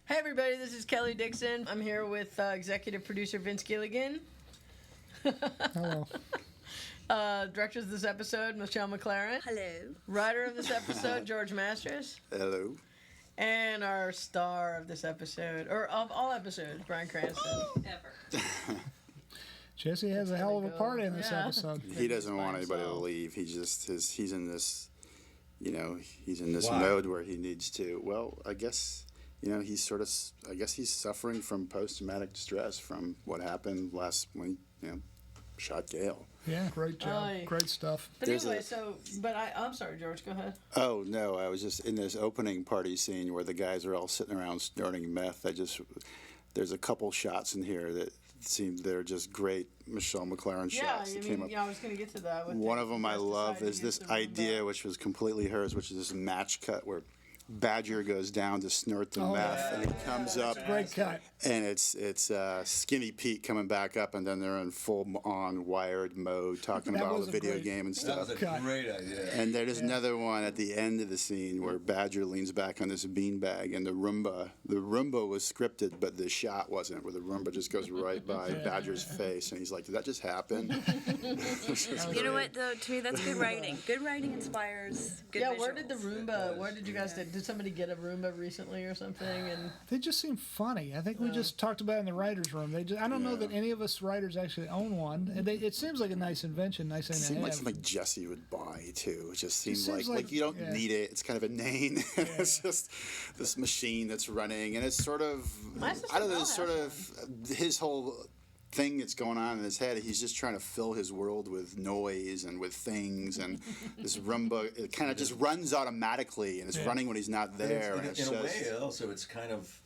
Hey everybody, this is Kelly Dixon. I'm here with executive producer Vince Gilligan. Hello. Directors of this episode, Michelle McLaren. Hello. Writer of this episode, George Masters. Hello. And our star of this episode, or of all episodes, Bryan Cranston. Ever. Jesse has a hell of a party in this episode. He doesn't want anybody to leave. He's in this, he's in this Why? mode where he needs to. Well, I guess, he's suffering from post-traumatic stress from what happened when he, shot Gail. Yeah, great job. Aye. Great stuff. But There's anyway, I'm sorry, George, go ahead. Oh, no, I was just in this opening party scene where the guys are all sitting around snorting meth. There's a couple shots in here that they're just great Michelle McLaren shots that came up. I was going to get to that. One of them I love is this idea, which was completely hers, which is this match cut where Badger goes down to snort the meth, and he comes up, Great cut. and it's Skinny Pete coming back up, and then they're in full-on wired mode, talking That about was the a video great- game and That stuff. was a Cut. great idea. And there's another one at the end of the scene where Badger leans back on this beanbag, and the Roomba was scripted, but the shot wasn't, where the Roomba just goes right by Badger's face, and he's like, "Did that just happen?" You know what, though? To me, that's good writing. Good writing inspires good visuals. Where did the Roomba, where did you guys, did somebody get a Roomba recently or something? And They just seem funny. I think we just talked about it in the writer's room. I don't know that any of us writers actually own one. And it seems like a nice invention, nice thing It to seemed have. like something Jesse would buy too. It just seemed seems like you don't yeah. need it. It's kind of inane. It's just this machine that's running, and it's sort of My sister I don't know. Bella It's sort has of his whole thing that's going on in his head. He's just trying to fill his world with noise and with things, and this Roomba it kind of just runs automatically, and it's running when he's not there. and In it's a just, way, also, it's kind of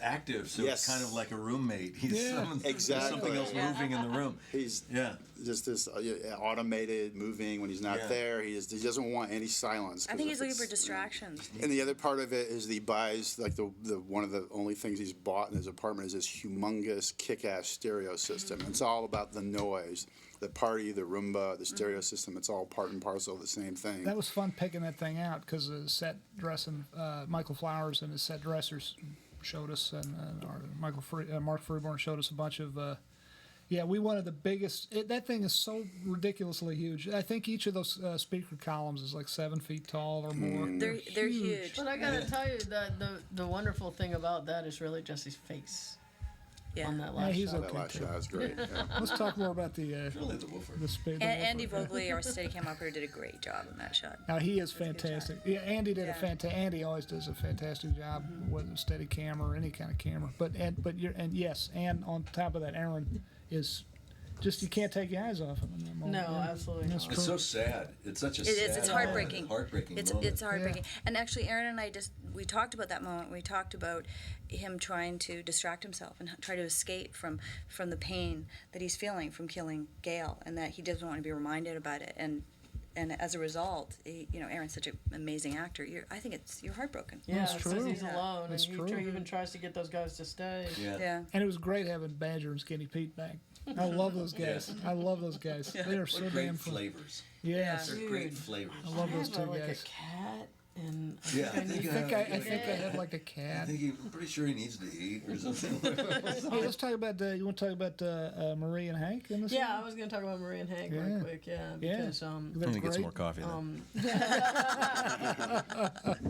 active, so Yes. it's kind of like a roommate. He's Yeah. Exactly. There's something else moving in the room. He's Yeah. just this automated moving when he's not Yeah. there. He doesn't want any silence. I 'cause think if he's looking it's, for distractions. And the other part of it is that he buys like the one of the only things he's bought in his apartment is this humongous kick-ass stereo system. It's all about the noise, the party, the Roomba, the stereo system. It's all part and parcel of the same thing. That was fun picking that thing out because the set dressing, Michael Flowers and his set dressers showed us, and Mark Freeborn showed us a bunch of. We wanted the biggest. That thing is so ridiculously huge. I think each of those speaker columns is like 7 feet tall or more. They're huge. but I gotta tell you that the wonderful thing about that is really Jesse's face Yeah. on that Yeah, last he's shot. that okay last too. shot is great. Yeah. Let's talk more about the Really, the woofer. Andy Vogley, our Steadicam operator, did a great job in that shot. Now he is That's a good fantastic. job. Yeah, Andy did a Yeah. fantastic. Andy always does a fantastic job with a steady camera or any kind of camera. But on top of that, Aaron is just you can't take your eyes off him in that moment. No, Yeah. absolutely That's not. true. It's so sad. It's such a It sad, is. It's heartbreaking. heartbreaking It's moment. heartbreaking. And actually, Aaron and I we talked about that moment. We talked about him trying to distract himself and try to escape from the pain that he's feeling from killing Gail, and that he doesn't want to be reminded about it. And as a result, Aaron's such an amazing actor. I think you're heartbroken. Yeah, That's it true. says he's alone, That's and true. he even tries to get those guys to stay. Yeah. Yeah. And it was great having Badger and Skinny Pete back. I love those guys. Yeah. I love those guys. They are so What great damn fun. flavors. Yes. They're Dude. great flavors. I love those I have two like guys. a cat, and Yeah, I think I had like a cat. I'm pretty sure he needs to eat or something. Hey, let's talk about. You want to talk about Marie and Hank in this? yeah, I one? was going to talk about Marie and Hank Yeah. real quick. Yeah, because That's I think it's great. more coffee then.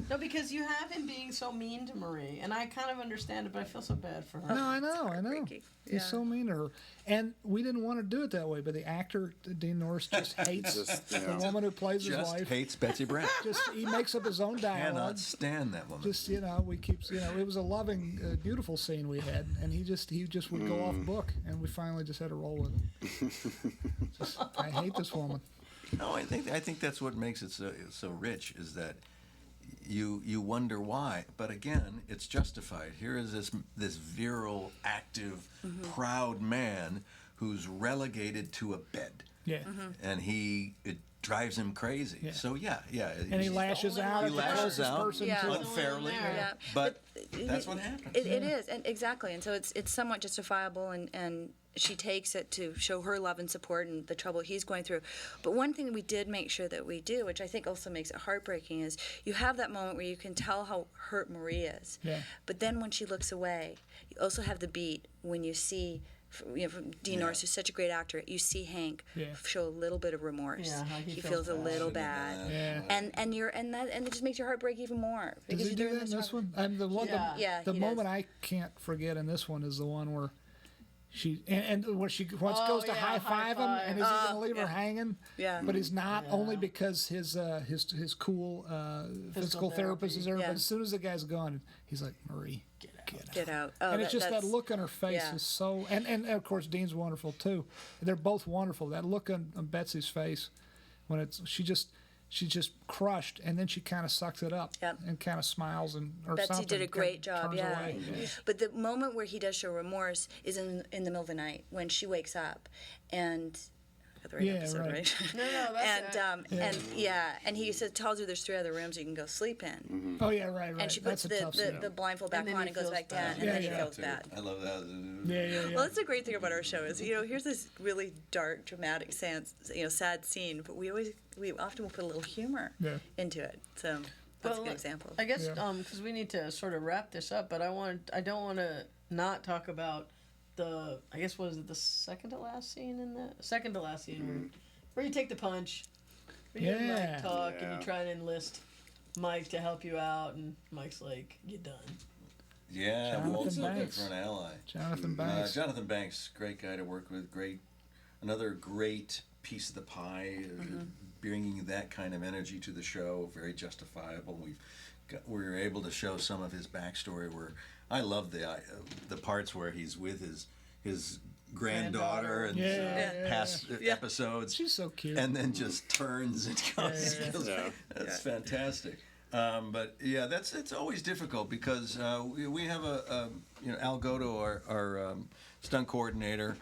no, because you have him being so mean to Marie, and I kind of understand it, but I feel so bad for her. No, I know. heartbreaking. He's Yeah. so mean to her, and we didn't want to do it that way. But the actor Dean Norris just hates Just, the woman who plays his Just wife. hates Betsy Brandt. Just he makes up his own dialogue. Cannot stand that woman. Just we keep it was a loving, beautiful scene we had, and he just would go off book, and we finally just had to roll with him. I hate this woman. No, I think that's what makes it so rich is that you wonder why, but again, it's justified. Here is this virile, active, proud man who's relegated to a bed, Yeah. and it drives him crazy. Yeah. So yeah. And he lashes out He at the lashes closest out. person Yeah. to him. unfairly, Yeah. but that's what happens. It is, and exactly, and so it's somewhat justifiable, and she takes it to show her love and support and the trouble he's going through. But one thing we did make sure that we do, which I think also makes it heartbreaking, is you have that moment where you can tell how hurt Marie is. Yeah. But then when she looks away, you also have the beat when you see, from Dean Norris, who's such a great actor, you see Hank show a little bit of remorse. Yeah, how he feels a little bad. Yeah. And it just makes your heart break even more. Does he do that in this one? And the one, Yeah. the he moment does. I can't forget in this one is the one where she and where she once goes to high five him, and is he going to leave her hanging? Yeah. But he's not, only because his cool physical therapist is there. Yeah. But as soon as the guy's gone, he's like, Marie, Get out. Oh, and it's just that that's- look on her face yeah. is so, and of course Dean's wonderful too. They're both wonderful. That look on Betsy's face when she's just crushed, and then she kind of sucks it up Yep. and kind of smiles or Betsy something. did a great kinda job, turns yeah. away. But the moment where he does show remorse is in the middle of the night when she wakes up, and I got the right Yeah, episode, right. right? No, that's and he tells her there's 3 other rooms you can go sleep in, Oh yeah, right. and she puts That's a tough scene. the blindfold back And then on he and goes feels back bad. down, and Yeah, then he yeah. feels bad. I love that. Yeah. Well, that's the great thing about our show is, here's this really dark, dramatic, sad scene, but we often will put a little humor Yeah. into it. So that's a good Well, example. I guess Yeah. because we need to sort of wrap this up, but I don't want to not talk about I guess was it the second to last scene where you take the punch, where you and Yeah. Mike talk and Yeah. you try to enlist Mike to help you out, and Mike's like, "You done?" Yeah, Jonathan Walt's looking Banks. for an ally. Jonathan Banks. Jonathan Banks, great guy to work with. Another great piece of the pie, bringing that kind of energy to the show. Very justifiable. We were able to show some of his backstory. Where I love the parts where he's with his granddaughter and past episodes. She's so cute. And then just turns and goes. Yeah. That's fantastic. But yeah, it's always difficult because we have Al Godo, our stunt coordinator.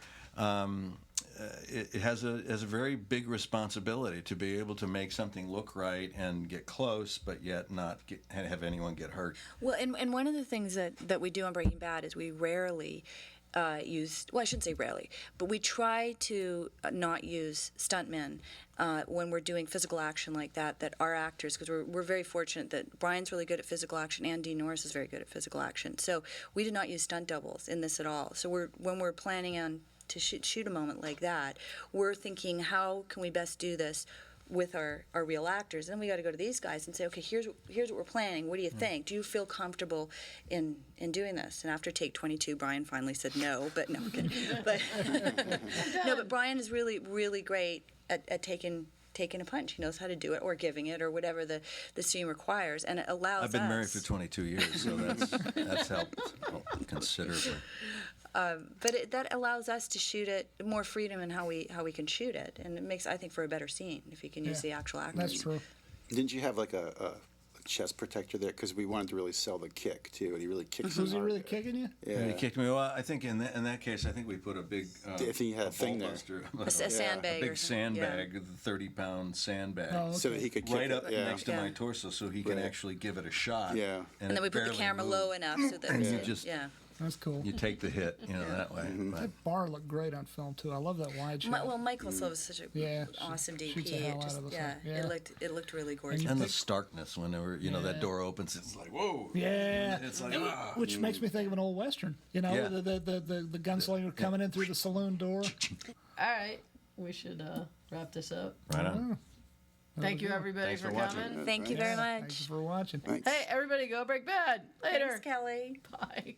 It has a very big responsibility to be able to make something look right and get close, but yet not have anyone get hurt. Well, and one of the things that we do on Breaking Bad is we rarely use, well, I shouldn't say rarely, but we try to not use stuntmen when we're doing physical action like that are actors, because we're very fortunate that Brian's really good at physical action and Dean Norris is very good at physical action. So we did not use stunt doubles in this at all. So when we're planning on to shoot a moment like that, we're thinking, how can we best do this with our real actors? And then we got to go to these guys and say, okay, here's what we're planning. What do you think? Do you feel comfortable in doing this? And after take 22, Brian finally said no, but no, I'm kidding. But no, but Brian is really, really great at taking a punch. He knows how to do it, or giving it, or whatever the scene requires, and it allows us. I've been married for 22 years, so that's helped considerably. But that allows us to shoot it more freedom in how we can shoot it, and it makes, I think, for a better scene if you can use the actual actors. That's true. Didn't you have like a chest protector there? Because we wanted to really sell the kick too, and he really kicks. Was he really kicking you? Yeah. He kicked me. Well, I think in that case, I think we put a big. I think he had a thing there. A sandbag. A big or something. sandbag, the 30-pound sandbag, Oh, okay. So that he could kick right up it. Yeah. next to my torso, so he can Right. actually give it a shot. Yeah. And then we put the barely camera moves. low enough so that And you just That's cool. you take the hit, that way. But- That bar looked great on film too. I love that wide shot. Well, Michael Silva is such a Yeah, awesome DP. shoots the hell out It just, of the yeah, thing. Yeah. it looked really gorgeous. And the starkness whenever that door opens, it's like whoa. Yeah, It's like which makes me think of an old western. Yeah. The gunslinger coming in through the saloon door. All right, we should wrap this up. right on. Thank you, everybody, Thanks for for watching. coming. Thank you very Thanks much. for watching. Thanks. Hey, everybody, go Break Bad later. Thanks, Kelly. Bye.